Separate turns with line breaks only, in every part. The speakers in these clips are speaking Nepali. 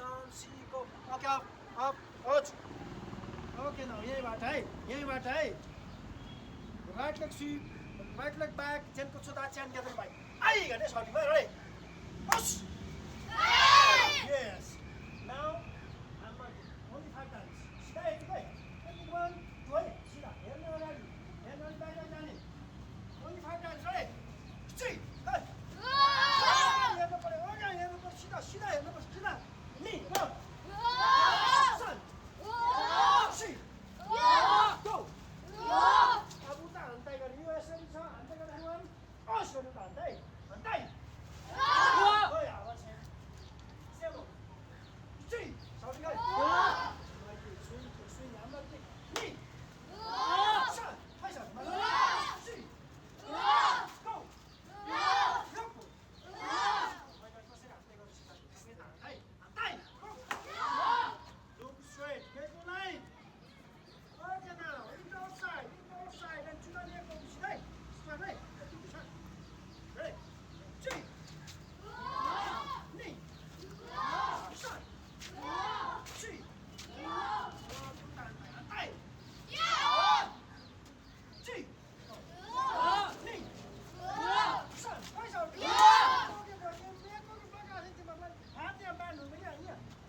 down, C, go. Okay, up, out. Okay, now यहीँबाट है right leg sweep right leg back chain को सुधा चेन गेदर बाइक आई गर्ने सॉरी भाई ready push yes now I'm only 5 times stay okay 1 2 सीधा हेर्ने अगाडि हेर्ने बाहिर जाने only 5 times ready 3 go हेर्नु पर्यो ओके हेर्नु पर्यो सीधा सीधा हेर्नु पर्यो सीधा knee go sun see go अब उता हन्ताइ गरे यो यसरी छ हन्ताइ गरे everyone push गर्नु त हन्ताइ ओइ आवाज छैन 7 3 साउन्ड गरे swing I'm not knee sun face up see go look straight get the line okay now into outside and to the left of the straight right ready see knee shot see see knee shot face out हात यहाँ बाँड्नु पर्यो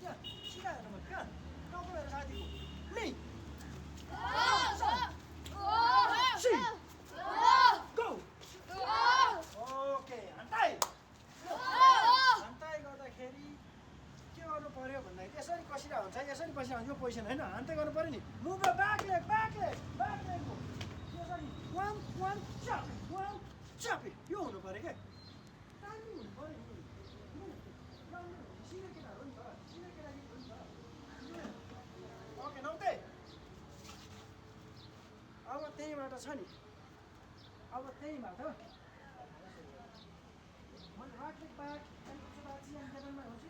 यहाँ सिधा हेर्नु पर्यो कहाँ टाउको हेरेर साथीको knee see go okay हन्ताइ गर्दाखेरि के गर्नु पर्यो भन्दाखेरि यसरी कसिरा हुन्छ यसरी कसिरा हुन्छ यो पोजिसन होइन हन्ताइ गर्नु पर्यो नि मुभ ब्याक लेग हो यसरी one chop यो हुनु पर्यो क्या टाइमिङ हुनु पर्यो नि सिधै केटाहरू हो नि त सिधै केटाकेटी हो नि त ओके नौते अब त्यहीँबाट छ नि अब त्यहीँबाट मैले राइट लेग ब्याक एन्ड सुधा चियन गेदरमा हुन्छ